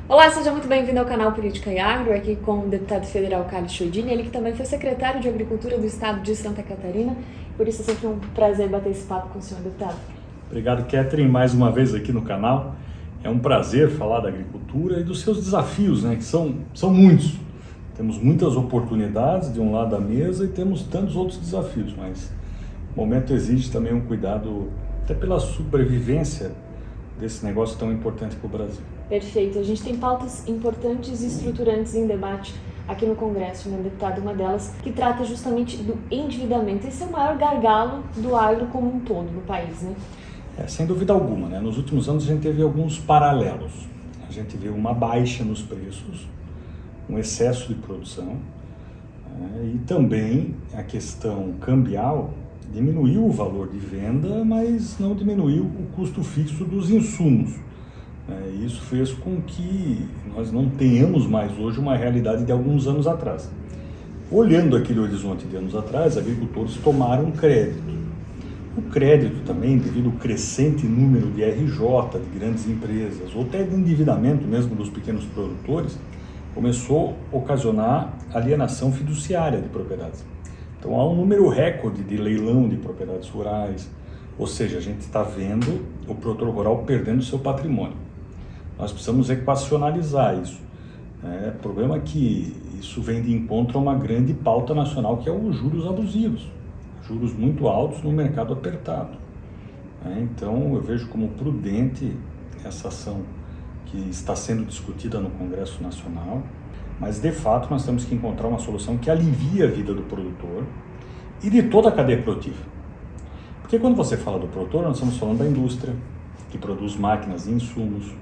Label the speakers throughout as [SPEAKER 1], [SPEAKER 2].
[SPEAKER 1] Olá, seja muito bem-vindo ao canal Política e Agro, aqui com o deputado federal Carlos Chiodini, ele que também foi secretário de Agricultura do estado de Santa Catarina, por isso é sempre um prazer bater esse papo com o senhor, deputado.
[SPEAKER 2] Obrigado, Catherine, mais uma vez aqui no canal. É um prazer falar da agricultura e dos seus desafios, né, que são muitos. Temos muitas oportunidades de um lado da mesa e temos tantos outros desafios, mas o momento exige também um cuidado até pela sobrevivência desse negócio tão importante para o Brasil.
[SPEAKER 1] Perfeito. A gente tem pautas importantes e estruturantes em debate aqui no Congresso, né, deputado? Uma delas que trata justamente do endividamento. Esse é o maior gargalo do agro como um todo no país, né?
[SPEAKER 2] Sem dúvida alguma, né? Nos últimos anos a gente teve alguns paralelos. A gente viu uma baixa nos preços, um excesso de produção, e também a questão cambial diminuiu o valor de venda, mas não diminuiu o custo fixo dos insumos. Isso fez com que nós não tenhamos mais hoje uma realidade de alguns anos atrás. Olhando aquele horizonte de anos atrás, agricultores tomaram crédito. O crédito também, devido ao crescente número de RJ, de grandes empresas, ou até de endividamento mesmo dos pequenos produtores, começou a ocasionar alienação fiduciária de propriedades. Então há um número recorde de leilão de propriedades rurais, ou seja, a gente está vendo o produtor rural perdendo seu patrimônio. Nós precisamos equacionalizar isso. O problema é que isso vem de encontro a uma grande pauta nacional, que é os juros abusivos, juros muito altos no mercado apertado. Então eu vejo como prudente essa ação que está sendo discutida no Congresso Nacional, mas de fato nós temos que encontrar uma solução que alivie a vida do produtor e de toda a cadeia produtiva. Porque quando você fala do produtor, nós estamos falando da indústria, que produz máquinas e insumos,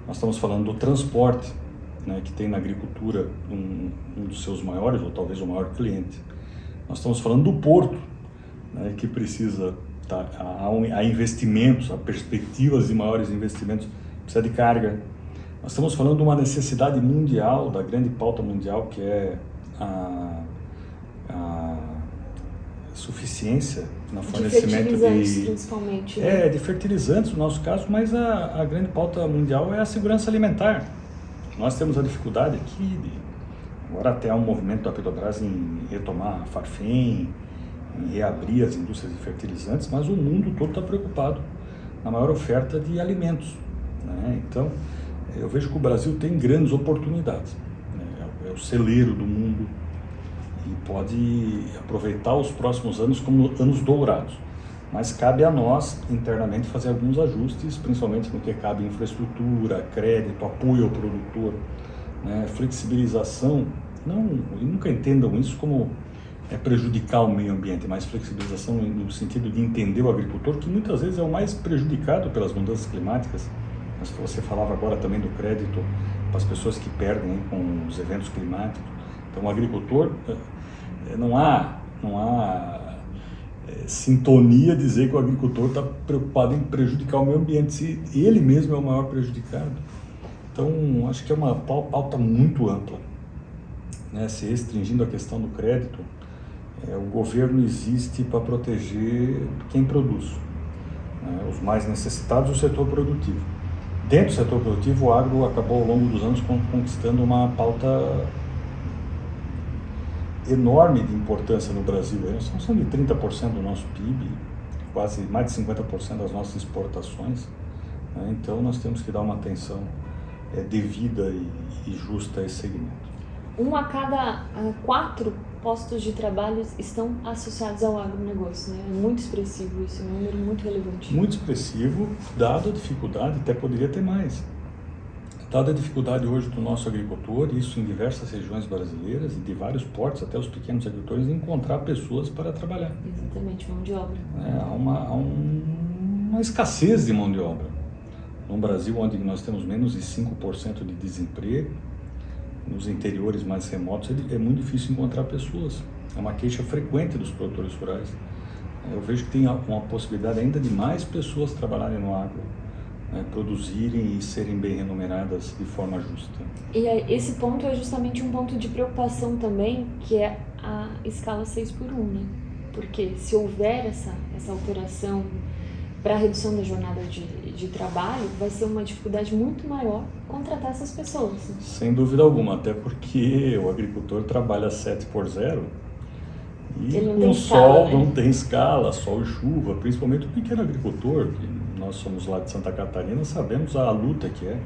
[SPEAKER 2] nós estamos falando do transporte, né, que tem na agricultura um dos seus maiores, ou talvez o maior cliente. Nós estamos falando do porto, né, que precisa, há investimentos, há perspectivas de maiores investimentos, precisa de carga. Nós estamos falando de uma necessidade mundial, da grande pauta mundial, que é a suficiência no fornecimento
[SPEAKER 1] de fertilizantes, principalmente. Né?
[SPEAKER 2] De fertilizantes no nosso caso, mas a grande pauta mundial é a segurança alimentar. Nós temos a dificuldade aqui, agora até há um movimento da Petrobras em retomar a Farfem, em reabrir as indústrias de fertilizantes, mas o mundo todo está preocupado na maior oferta de alimentos. Então, eu vejo que o Brasil tem grandes oportunidades. É o celeiro do mundo e pode aproveitar os próximos anos como anos dourados. Mas cabe a nós, internamente, fazer alguns ajustes, principalmente no que cabe infraestrutura, crédito, apoio ao produtor, flexibilização. E nunca entendam isso como prejudicar o meio ambiente, mas flexibilização no sentido de entender o agricultor, que muitas vezes é o mais prejudicado pelas mudanças climáticas. Mas você falava agora também do crédito para as pessoas que perdem com os eventos climáticos. Então o agricultor, não há sintonia dizer que o agricultor está preocupado em prejudicar o meio ambiente, se ele mesmo é o maior prejudicado. Então acho que é uma pauta muito ampla, se restringindo a questão do crédito. O governo existe para proteger quem produz, os mais necessitados, o setor produtivo. Dentro do setor produtivo, o agro acabou ao longo dos anos conquistando uma pauta enorme de importância no Brasil. Nós estamos falando de 30% do nosso PIB, quase mais de 50% das nossas exportações. Então nós temos que dar uma atenção devida e justa a esse segmento.
[SPEAKER 1] 1 a cada 4 postos de trabalho estão associados ao agronegócio, né? É muito expressivo isso, é um número muito relevante.
[SPEAKER 2] Muito expressivo, dado a dificuldade, até poderia ter mais. Dada a dificuldade hoje do nosso agricultor, isso em diversas regiões brasileiras e de vários portos, até os pequenos agricultores, encontrar pessoas para trabalhar.
[SPEAKER 1] Exatamente, mão de obra.
[SPEAKER 2] Há uma escassez de mão de obra. No Brasil, onde nós temos menos de 5% de desemprego, nos interiores mais remotos, é muito difícil encontrar pessoas. É uma queixa frequente dos produtores rurais. Eu vejo que tem uma possibilidade ainda de mais pessoas trabalharem no agro, produzirem e serem bem remuneradas de forma justa.
[SPEAKER 1] E esse ponto é justamente um ponto de preocupação também, que é a escala 6x1, né? Porque se houver essa alteração para a redução da jornada de trabalho, vai ser uma dificuldade muito maior contratar essas pessoas.
[SPEAKER 2] Sem dúvida alguma, até porque o agricultor trabalha 7x0 e
[SPEAKER 1] ele não
[SPEAKER 2] com
[SPEAKER 1] tem
[SPEAKER 2] sol
[SPEAKER 1] escala, né?
[SPEAKER 2] não tem escala, sol e chuva, principalmente o pequeno agricultor, que nós somos lá de Santa Catarina, sabemos a luta que é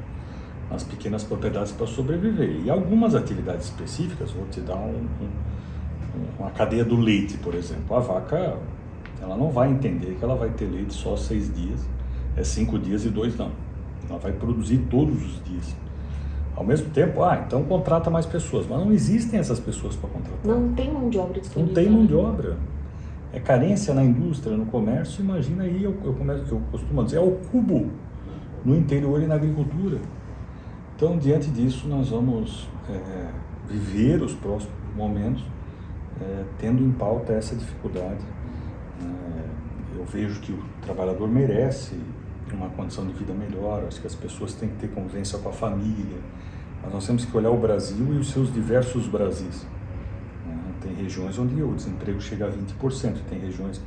[SPEAKER 2] as pequenas propriedades para sobreviver. E algumas atividades específicas, vou te dar uma cadeia do leite, por exemplo. A vaca, ela não vai entender que ela vai ter leite só 6 dias, 5 dias e 2 não. Ela vai produzir todos os dias. Ao mesmo tempo, então contrata mais pessoas, mas não existem essas pessoas para contratar.
[SPEAKER 1] Não tem mão de obra disponível.
[SPEAKER 2] Não tem mão de obra. É carência na indústria, no comércio, imagina aí, eu costumo dizer, é o cubo no interior e na agricultura. Então, diante disso, nós vamos viver os próximos momentos tendo em pauta essa dificuldade. Eu vejo que o trabalhador merece uma condição de vida melhor, acho que as pessoas têm que ter convivência com a família, mas nós temos que olhar o Brasil e os seus diversos Brasis. Tem regiões onde o desemprego chega a 20%, tem regiões,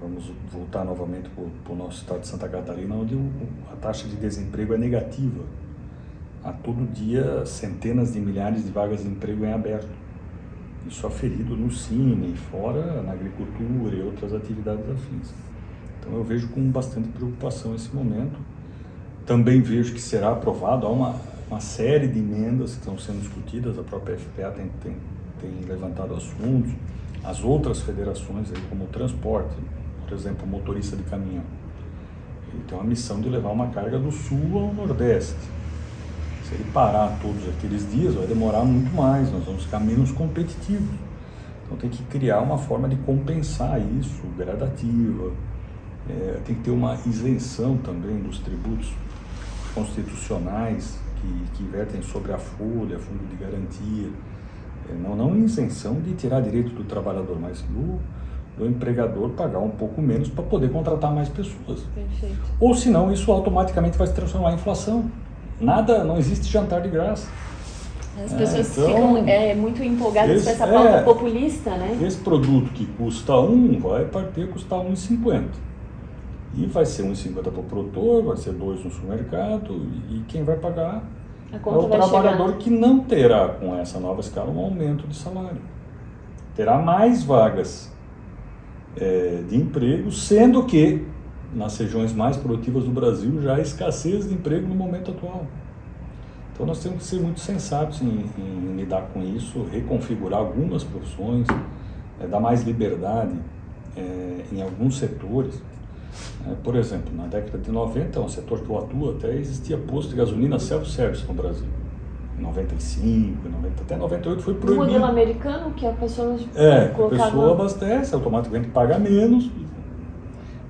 [SPEAKER 2] vamos voltar novamente para o nosso estado de Santa Catarina, onde a taxa de desemprego é negativa. Há todo dia centenas de milhares de vagas de emprego em aberto. Isso aferido no Cine, fora na agricultura e outras atividades afins. Então eu vejo com bastante preocupação esse momento. Também vejo que será aprovado, há uma série de emendas que estão sendo discutidas, a própria FPA tem levantado assuntos, as outras federações, aí, como o transporte, por exemplo, o motorista de caminhão. Ele tem uma missão de levar uma carga do sul ao nordeste. Se ele parar todos aqueles dias, vai demorar muito mais, nós vamos ficar menos competitivos. Então tem que criar uma forma de compensar isso, gradativa. Tem que ter uma isenção também dos tributos constitucionais que vertem sobre a folha, fundo de garantia. Não isenção de tirar direito do trabalhador, mas do empregador pagar um pouco menos para poder contratar mais pessoas.
[SPEAKER 1] Perfeito.
[SPEAKER 2] Ou senão isso automaticamente vai se transformar em inflação. Não existe jantar de graça.
[SPEAKER 1] As pessoas ficam muito empolgadas com essa pauta populista, né?
[SPEAKER 2] Esse produto que custa 1 vai partir a custar 1,50. E vai ser 1,50 para o produtor, vai ser 2 no supermercado, e quem vai pagar é o trabalhador que não terá, com essa nova escala, um aumento de salário. Terá mais vagas de emprego, sendo que nas regiões mais produtivas do Brasil já há escassez de emprego no momento atual. Então nós temos que ser muito sensatos em lidar com isso, reconfigurar algumas profissões, dar mais liberdade em alguns setores. Por exemplo, na década de 90, um setor que eu atuo, até existia posto de gasolina self-service no Brasil. Em 95, 90, até 98 foi proibido.
[SPEAKER 1] O modelo americano, que a pessoa
[SPEAKER 2] a pessoa abastece, automaticamente paga menos.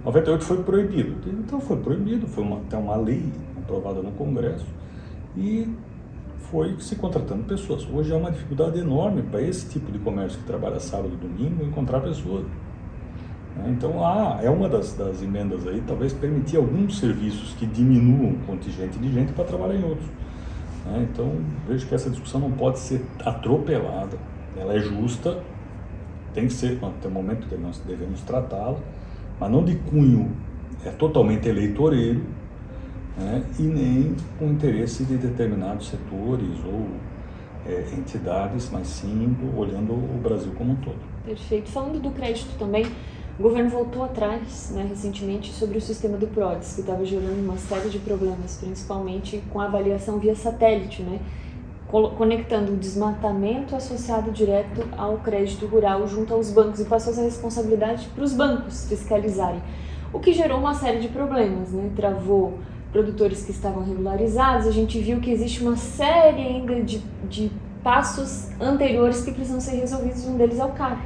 [SPEAKER 2] 98 foi proibido. Então foi proibido, foi até uma lei aprovada no Congresso e foi se contratando pessoas. Hoje há uma dificuldade enorme para esse tipo de comércio que trabalha sábado e domingo encontrar pessoas. Então é uma das emendas aí, talvez permitir alguns serviços que diminuam o contingente de gente para trabalhar em outros. Então vejo que essa discussão não pode ser atropelada, ela é justa, tem que ser, tem um momento que nós devemos tratá-la, mas não de cunho totalmente eleitoreiro, e nem com interesse de determinados setores ou entidades, mas sim olhando o Brasil como um todo.
[SPEAKER 1] Perfeito. Falando do crédito também, o governo voltou atrás, recentemente, sobre o sistema do PRODES, que estava gerando uma série de problemas, principalmente com a avaliação via satélite, conectando o desmatamento associado direto ao crédito rural junto aos bancos, e passou essa responsabilidade para os bancos fiscalizarem, o que gerou uma série de problemas, Travou produtores que estavam regularizados. A gente viu que existe uma série ainda de passos anteriores que precisam ser resolvidos, um deles é o CAR,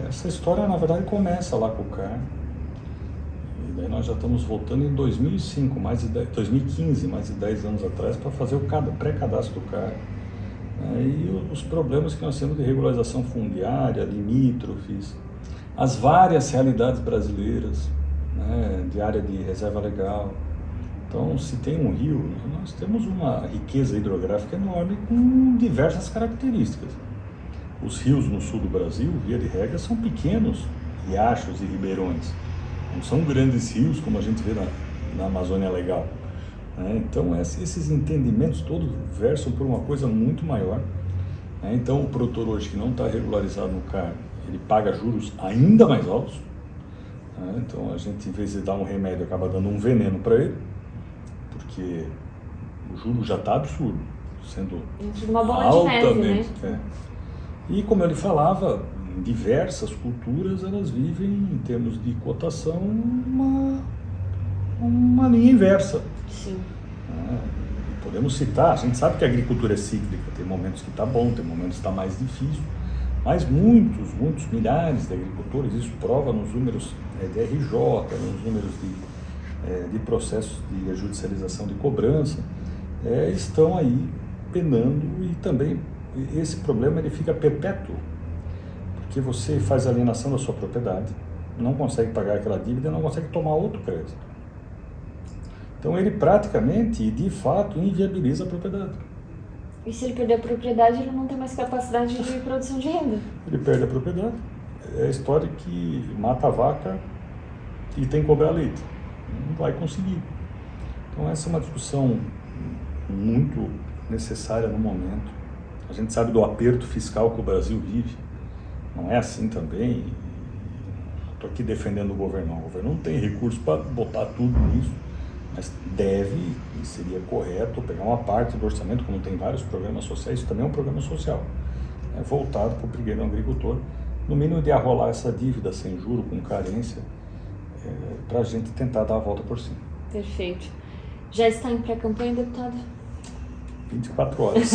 [SPEAKER 2] Essa história, na verdade, começa lá com o CAR, e daí nós já estamos voltando em 2015, mais de 10 anos atrás, para fazer o pré-cadastro do CAR. E os problemas que nós temos de regularização fundiária, limítrofes, as várias realidades brasileiras, de área de reserva legal. Então, se tem um rio, nós temos uma riqueza hidrográfica enorme com diversas características. Os rios no sul do Brasil, via de regra, são pequenos riachos e ribeirões. não são grandes rios como a gente vê na Amazônia Legal. Né? Então esses entendimentos todos versam por uma coisa muito maior. Né? Então o produtor hoje que não está regularizado no CAR, ele paga juros ainda mais altos. Né? Então a gente, em vez de dar um remédio, acaba dando um veneno para ele, porque o juro já está absurdo, sendo
[SPEAKER 1] uma bola de neve,
[SPEAKER 2] altamente.
[SPEAKER 1] né?
[SPEAKER 2] E como ele falava, em diversas culturas elas vivem, em termos de cotação, uma linha inversa.
[SPEAKER 1] Sim.
[SPEAKER 2] Podemos citar, a gente sabe que a agricultura é cíclica, tem momentos que está bom, tem momentos que está mais difícil, mas muitos milhares de agricultores, isso prova nos números de RJ, nos números de processos de judicialização de cobrança, estão aí penando, e também esse problema ele fica perpétuo, porque você faz a alienação da sua propriedade, não consegue pagar aquela dívida, não consegue tomar outro crédito. Então ele praticamente e de fato inviabiliza a propriedade.
[SPEAKER 1] E se ele perder a propriedade, ele não tem mais capacidade de produção de renda.
[SPEAKER 2] Ele perde a propriedade. É a história que mata a vaca e tem que cobrar leite. Não vai conseguir. Então essa é uma discussão muito necessária no momento. A gente sabe do aperto fiscal que o Brasil vive. Não é assim também. Estou aqui defendendo o governo. O governo não tem recurso para botar tudo nisso. Mas deve, e seria correto, pegar uma parte do orçamento, como tem vários programas sociais, isso também é um programa social, voltado para o pequeno agricultor, no mínimo de arrolar essa dívida sem juro, com carência, para a gente tentar dar a volta por cima.
[SPEAKER 1] Perfeito. Já está em pré-campanha, deputado?
[SPEAKER 2] 24 horas.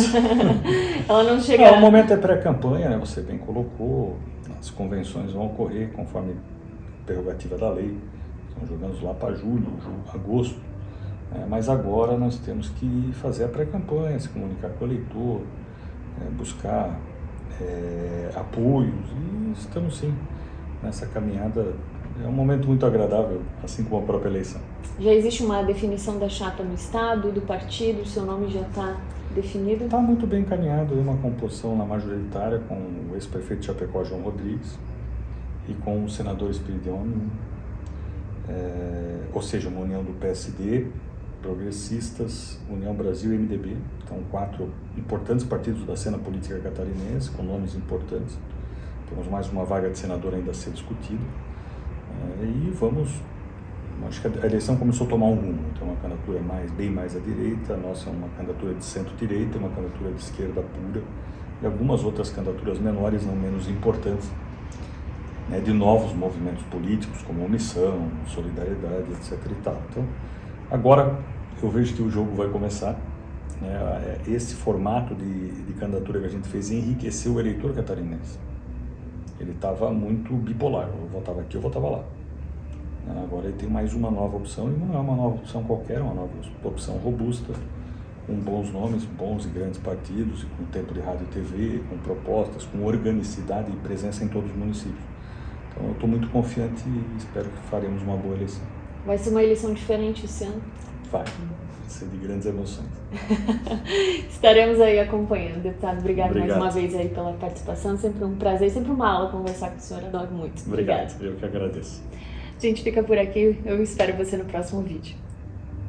[SPEAKER 1] Ela não chega...
[SPEAKER 2] O momento é pré-campanha, né? Você bem colocou, as convenções vão ocorrer conforme prerrogativa da lei. Então, jogamos lá para julho, agosto, mas agora nós temos que fazer a pré-campanha, se comunicar com o eleitor, buscar apoios, e estamos sim nessa caminhada. É um momento muito agradável, assim como a própria eleição.
[SPEAKER 1] Já existe uma definição da chapa no Estado, do partido, o seu nome já está definido?
[SPEAKER 2] Está muito bem encaminhado, uma composição na majoritária com o ex-prefeito de Chapecó, João Rodrigues, e com o senador Espiridione, ou seja, uma união do PSD, Progressistas, União Brasil e MDB. Então, 4 importantes partidos da cena política catarinense, com nomes importantes. Temos mais uma vaga de senador ainda a ser discutida. E acho que a eleição começou a tomar um rumo. Então, uma candidatura bem mais à direita, a nossa é uma candidatura de centro-direita, uma candidatura de esquerda pura, e algumas outras candidaturas menores, não menos importantes, de novos movimentos políticos, como Omissão, Solidariedade, etc. e tal. Então, agora eu vejo que o jogo vai começar. Esse formato de candidatura que a gente fez enriqueceu o eleitor catarinense. Ele estava muito bipolar, eu votava aqui, eu votava lá. Agora ele tem mais uma nova opção, e não é uma nova opção qualquer, é uma nova opção robusta, com bons nomes, bons e grandes partidos, e com tempo de rádio e TV, com propostas, com organicidade e presença em todos os municípios. Então eu estou muito confiante e espero que faremos uma boa eleição.
[SPEAKER 1] Vai ser uma eleição diferente esse ano?
[SPEAKER 2] Vai ser de grandes emoções.
[SPEAKER 1] Estaremos aí acompanhando, deputado. Obrigado mais uma vez aí pela participação, sempre um prazer, sempre uma aula conversar com o senhor, adoro muito.
[SPEAKER 2] Obrigado, eu que agradeço.
[SPEAKER 1] A gente fica por aqui, eu espero você no próximo vídeo.